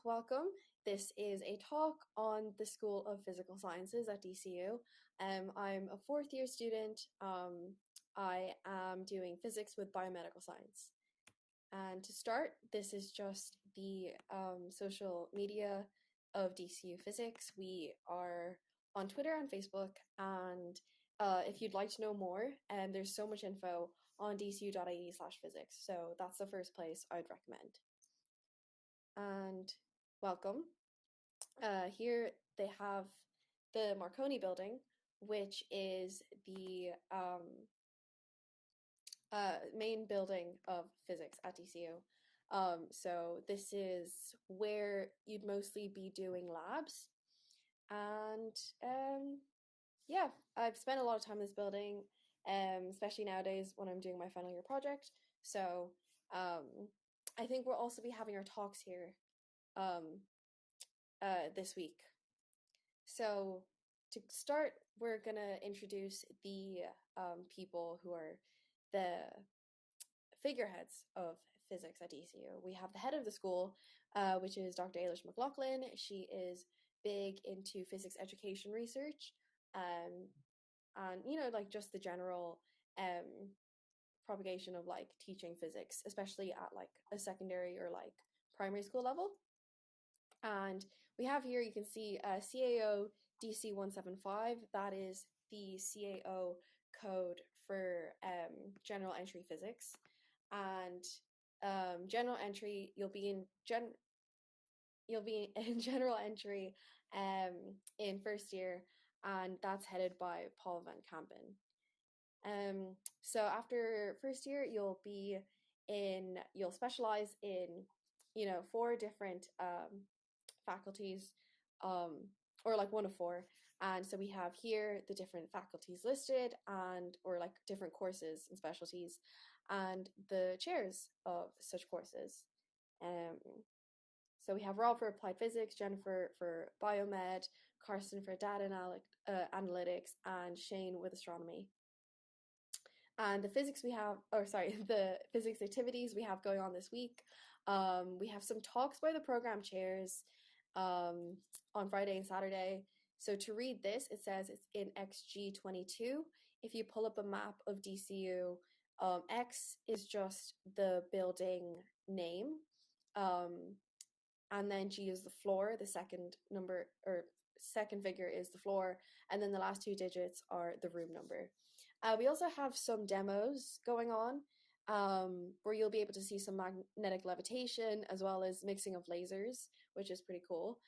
Welcome. This is a talk on the School of Physical Sciences at DCU. I'm a fourth year student. I am doing physics with biomedical science. And to start, this is just the social media of DCU Physics. We are on Twitter and Facebook, and if you'd like to know more, there's so much info on dcu.ie/physics. So that's the first place I'd recommend. And welcome. Here they have the Marconi building, which is the main building of physics at DCU. So this is where you'd mostly be doing labs. And yeah, I've spent a lot of time in this building, especially nowadays when I'm doing my final year project. So I think we'll also be having our talks here this week. So to start, we're gonna introduce the people who are the figureheads of physics at DCU. We have the head of the school, which is Dr. Ailish McLaughlin. She is big into physics education research, and like just the general propagation of like teaching physics, especially at like a secondary or like primary school level. And we have here, you can see CAO DC175. That is the CAO code for general entry physics. And general entry, you'll be in general entry in first year, and that's headed by Paul van Kampen. So after first year, you'll specialize in, 4 different faculties, or like 1 of 4. And so we have here the different faculties listed, and or like different courses and specialties, and the chairs of such courses. So we have Rob for applied physics, Jennifer for biomed, Carson for data analytics, and Shane with astronomy. And the physics the physics activities we have going on this week. We have some talks by the program chairs on Friday and Saturday. So to read this, it says it's in XG22. If you pull up a map of DCU, X is just the building name, and then G is the floor. The second number or second figure is the floor, and then the last 2 digits are the room number. We also have some demos going on, where you'll be able to see some magnetic levitation as well as mixing of lasers, which is pretty cool.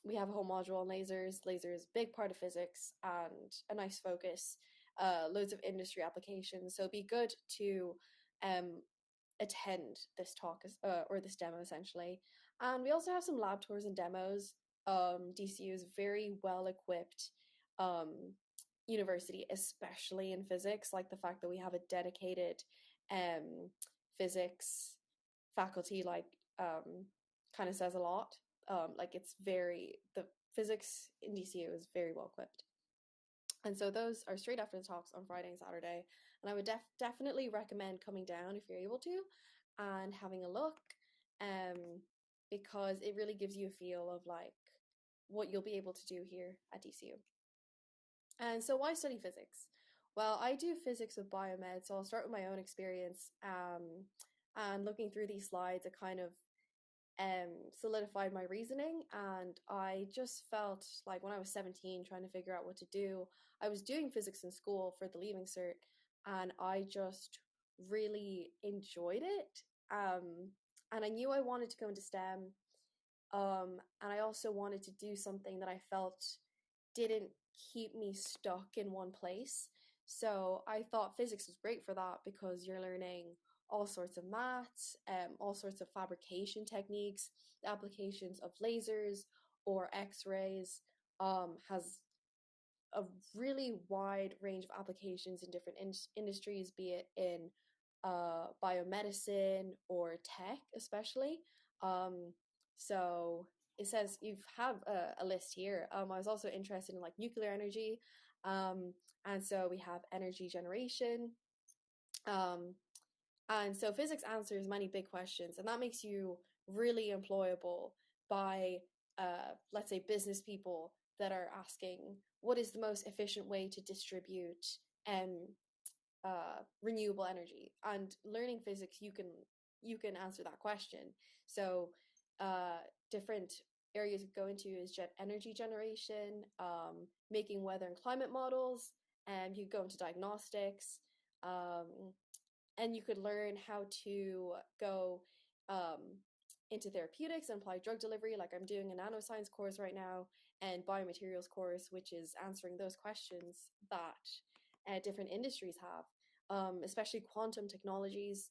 We have a whole module on lasers. Lasers, big part of physics and a nice focus, loads of industry applications. So it'd be good to attend this talk or this demo essentially. And we also have some lab tours and demos. DCU is very well equipped university, especially in physics. Like the fact that we have a dedicated physics faculty, like kind of says a lot. Like the physics in DCU is very well equipped. And so those are straight after the talks on Friday and Saturday. And I would definitely recommend coming down if you're able to and having a look, because it really gives you a feel of like what you'll be able to do here at DCU. And so why study physics? Well, I do physics with biomed, so I'll start with my own experience. And looking through these slides, it kind of solidified my reasoning. And I just felt like when I was 17 trying to figure out what to do, I was doing physics in school for the leaving cert, and I just really enjoyed it. And I knew I wanted to go into STEM, and I also wanted to do something that I felt didn't keep me stuck in one place. So I thought physics was great for that because you're learning all sorts of maths, all sorts of fabrication techniques, the applications of lasers or X-rays, has a really wide range of applications in different industries, be it in biomedicine or tech especially. So it says you have a list here. I was also interested in like nuclear energy, and so we have energy generation, And so physics answers many big questions, and that makes you really employable by, let's say, business people that are asking what is the most efficient way to distribute um, renewable energy. And learning physics, you can answer that question. So uh, different areas you go into is energy generation, making weather and climate models, and you go into diagnostics, um, and you could learn how to go um, into therapeutics and apply drug delivery. Like I'm doing a nanoscience course right now, and biomaterials course, which is answering those questions that different industries have, especially quantum technologies.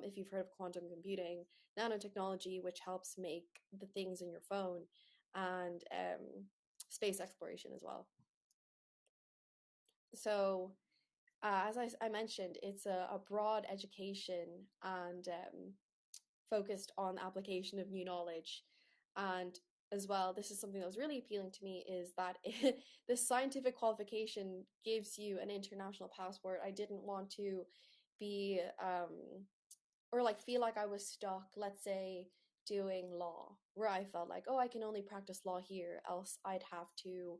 If you've heard of quantum computing, nanotechnology, which helps make the things in your phone, and space exploration as well. So as I mentioned, it's a broad education and focused on the application of new knowledge. And as well, this is something that was really appealing to me is that the scientific qualification gives you an international passport. I didn't want to be or like feel like I was stuck, let's say, doing law, where I felt like, oh, I can only practice law here, else I'd have to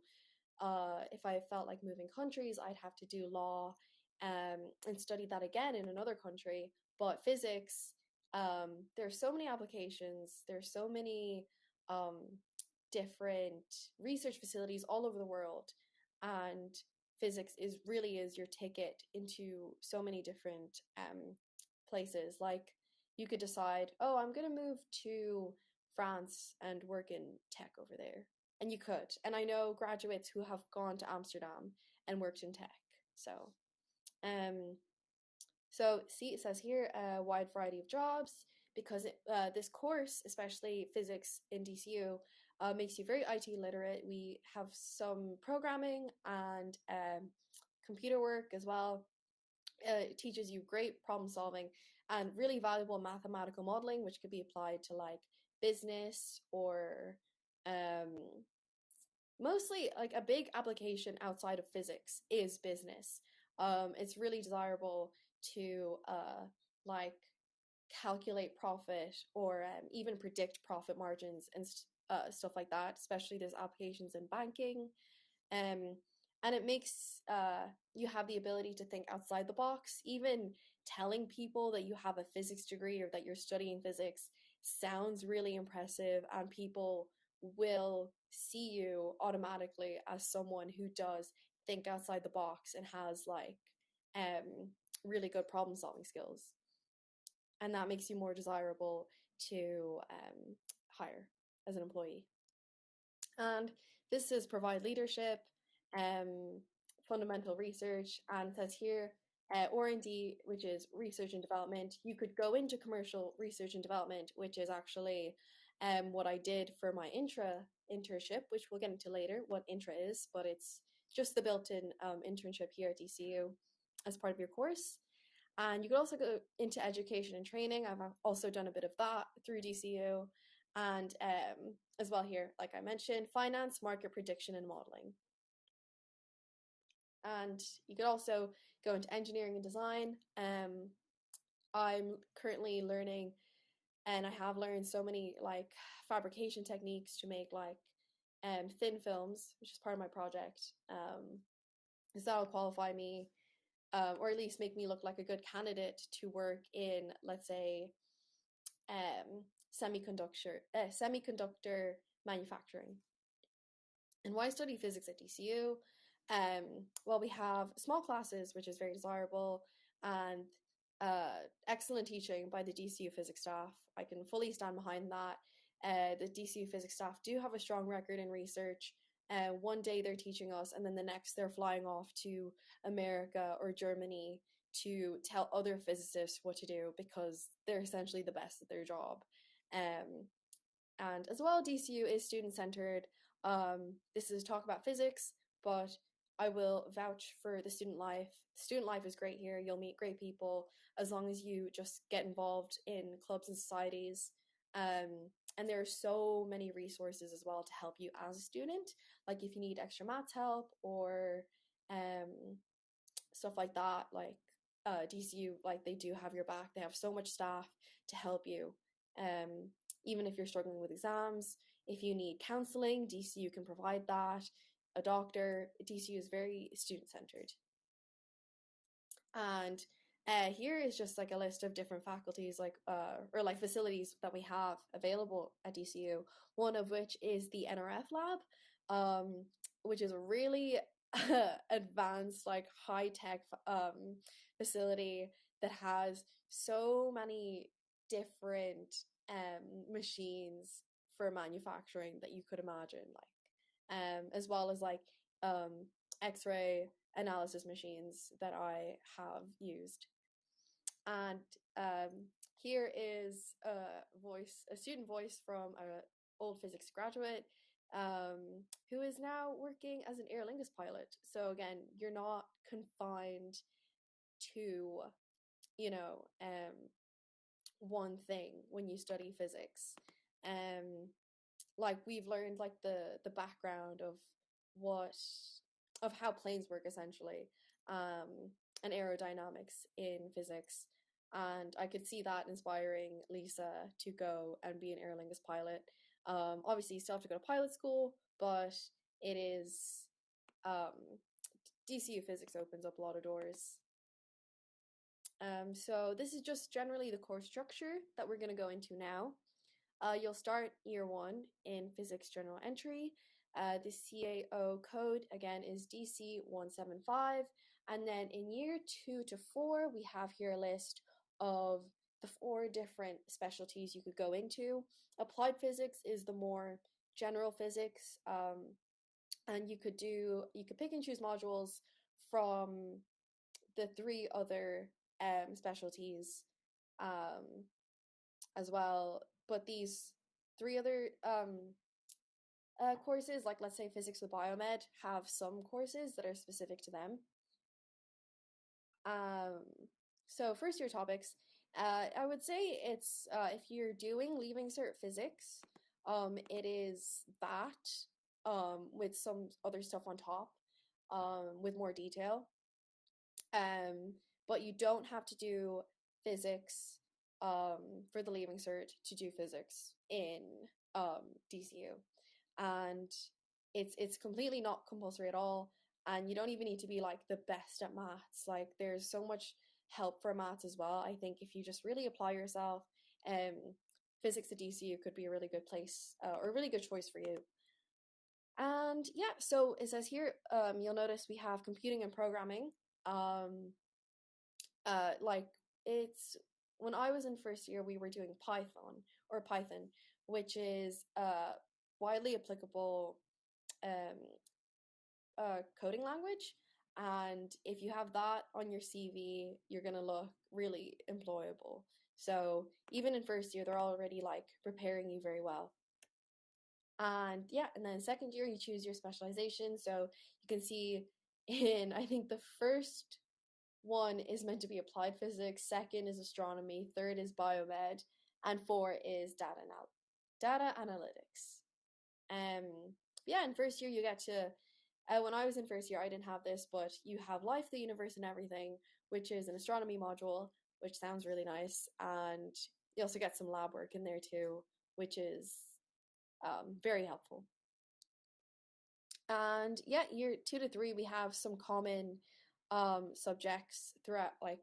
if I felt like moving countries, I'd have to do law and study that again in another country. But physics, there's so many applications, there's so many um, different research facilities all over the world, and physics is really is your ticket into so many different places. Like you could decide, oh, I'm going to move to France and work in tech over there, and you could. And I know graduates who have gone to Amsterdam and worked in tech. So, um, so see, it says here a wide variety of jobs because this course, especially physics in DCU, makes you very IT literate. We have some programming and computer work as well. It teaches you great problem solving and really valuable mathematical modeling, which could be applied to like business or um, mostly like a big application outside of physics is business. It's really desirable to like calculate profit or even predict profit margins and stuff like that. Especially there's applications in banking, um, and it makes you have the ability to think outside the box. Even telling people that you have a physics degree or that you're studying physics sounds really impressive, and people will see you automatically as someone who does think outside the box and has like um, really good problem solving skills. And that makes you more desirable to hire as an employee. And this is provide leadership, um, fundamental research, and it says here R&D, which is research and development. You could go into commercial research and development, which is actually what I did for my internship, which we'll get into later what intra is, but it's just the built-in internship here at DCU as part of your course. And you could also go into education and training. I've also done a bit of that through DCU. And as well here, like I mentioned, finance, market prediction, and modeling. And you could also go into engineering and design. I'm currently learning, and I have learned so many like fabrication techniques to make like thin films, which is part of my project. So that'll qualify me, or at least make me look like a good candidate to work in, let's say, um, semiconductor manufacturing. And why study physics at DCU? Well, we have small classes, which is very desirable, and excellent teaching by the DCU physics staff. I can fully stand behind that. The DCU physics staff do have a strong record in research. One day they're teaching us, and then the next they're flying off to America or Germany to tell other physicists what to do because they're essentially the best at their job. Um, and as well, DCU is student centered. This is talk about physics, but I will vouch for the student life. Student life is great here. You'll meet great people as long as you just get involved in clubs and societies. And there are so many resources as well to help you as a student. Like if you need extra maths help or stuff like that, like DCU, like they do have your back. They have so much staff to help you. Um, Even if you're struggling with exams, if you need counseling, DCU can provide that. A doctor, DCU is very student centered. And here is just like a list of different faculties, like or like facilities that we have available at DCU. One of which is the NRF lab, which is a really advanced, like high tech facility that has so many different machines for manufacturing that you could imagine, like as well as like um, X-ray analysis machines that I have used. And here is a student voice from an old physics graduate who is now working as an Aer Lingus pilot. So again, you're not confined to, you know, one thing when you study physics. Um, like we've learned like the background of what of how planes work essentially, and aerodynamics in physics, and I could see that inspiring Lisa to go and be an Aer Lingus pilot. Obviously you still have to go to pilot school, but it is um, DCU physics opens up a lot of doors. So this is just generally the course structure that we're going to go into now. You'll start year one in physics general entry. The CAO code again is DC175. And then in year 2 to 4, we have here a list of the 4 different specialties you could go into. Applied physics is the more general physics, and you could pick and choose modules from the 3 other specialties as well. But these 3 other courses, like let's say physics with biomed, have some courses that are specific to them. So first year topics, I would say it's if you're doing leaving cert physics, it is that with some other stuff on top, with more detail. But you don't have to do physics for the leaving cert to do physics in DCU, and it's completely not compulsory at all. And you don't even need to be like the best at maths. Like there's so much help for maths as well. I think if you just really apply yourself, physics at DCU could be a really good place or a really good choice for you. And yeah, so it says here, you'll notice we have computing and programming. Like it's when I was in first year, we were doing Python, which is widely applicable coding language. And if you have that on your CV, you're gonna look really employable. So even in first year, they're already like preparing you very well. And yeah, and then second year, you choose your specialization. So you can see in, I think the first one is meant to be applied physics, second is astronomy, third is biomed, and 4 is data analytics. Yeah, in first year you get to when I was in first year I didn't have this, but you have life, the universe, and everything, which is an astronomy module, which sounds really nice, and you also get some lab work in there too, which is very helpful. And yeah, year 2 to 3 we have some common subjects throughout, like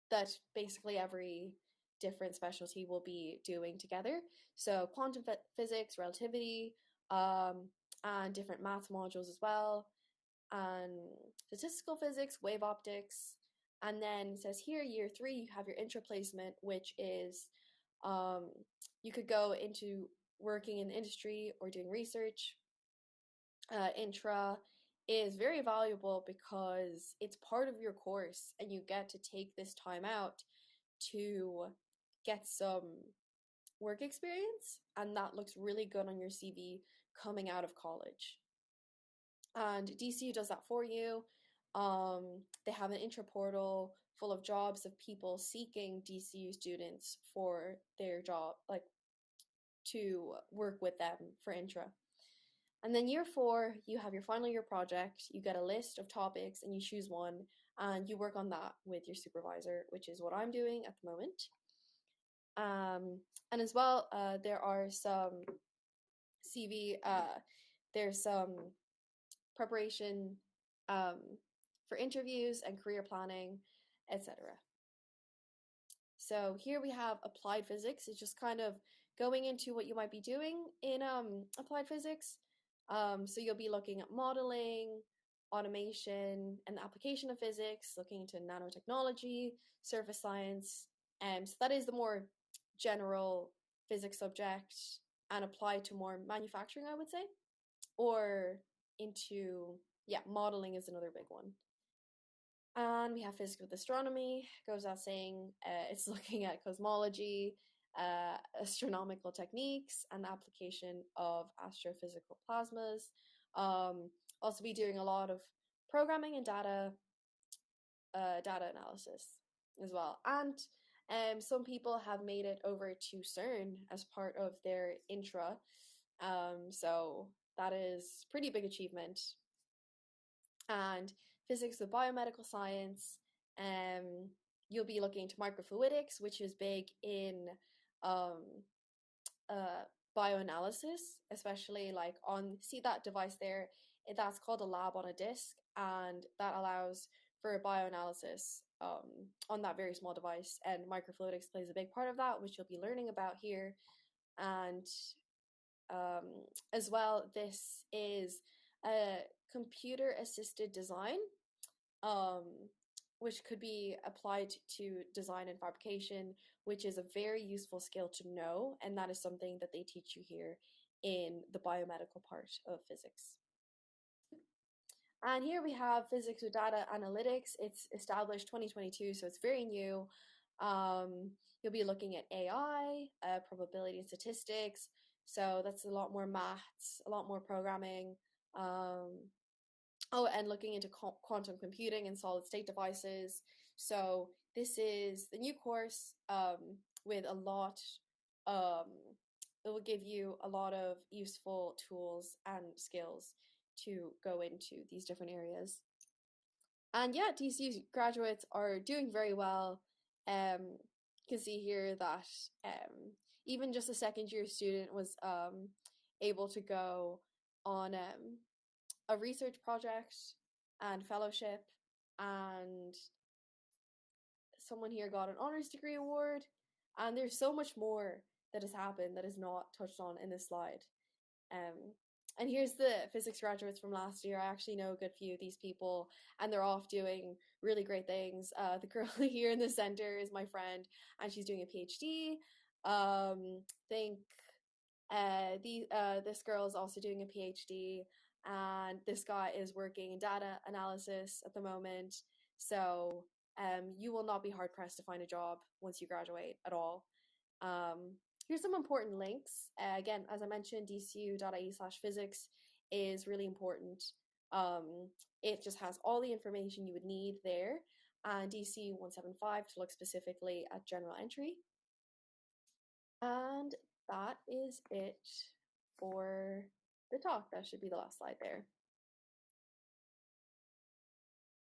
that basically every different specialty will be doing together. So quantum physics, relativity, and different maths modules as well, and statistical physics, wave optics. And then it says here, year 3, you have your intra placement, which is you could go into working in industry or doing research. Intra is very valuable because it's part of your course and you get to take this time out to get some work experience, and that looks really good on your CV coming out of college. And DCU does that for you. They have an intra portal full of jobs of people seeking DCU students for their job, like to work with them for intra. And then year four, you have your final year project. You get a list of topics and you choose one and you work on that with your supervisor, which is what I'm doing at the moment. And as well, there are some CV, there's some preparation um, for interviews and career planning, etc. So here we have applied physics. It's just kind of going into what you might be doing in applied physics. So you'll be looking at modeling, automation, and the application of physics, looking into nanotechnology, surface science. So that is the more general physics subject and applied to more manufacturing, I would say, or into, yeah, modeling is another big one. And we have physics with astronomy, goes out saying it's looking at cosmology, astronomical techniques, and the application of astrophysical plasmas. Also be doing a lot of programming and data analysis as well. And some people have made it over to CERN as part of their intra. So that is pretty big achievement. And physics with biomedical science. You'll be looking into microfluidics, which is big in um, bioanalysis, especially like on, see that device there? That's called a lab on a disc, and that allows for bioanalysis on that very small device. And microfluidics plays a big part of that, which you'll be learning about here. And as well, this is a computer assisted design, um, which could be applied to design and fabrication, which is a very useful skill to know. And that is something that they teach you here in the biomedical part of physics. And here we have physics with data analytics. It's established 2022, so it's very new. You'll be looking at AI, probability and statistics. So that's a lot more maths, a lot more programming. Oh, and looking into quantum computing and solid state devices. So this is the new course with a lot. Um, it will give you a lot of useful tools and skills to go into these different areas. And yeah, DCU graduates are doing very well. You can see here that even just a second year student was able to go on a research project and fellowship, and someone here got an honors degree award. And there's so much more that has happened that is not touched on in this slide. And here's the physics graduates from last year. I actually know a good few of these people, and they're off doing really great things. The girl here in the center is my friend, and she's doing a PhD. Think this girl is also doing a PhD, and this guy is working in data analysis at the moment. So you will not be hard pressed to find a job once you graduate at all. Here's some important links. Again, as I mentioned, dcu.ie/physics is really important. It just has all the information you would need there, and DCU 175 to look specifically at general entry. And that is it for the talk. That should be the last slide there.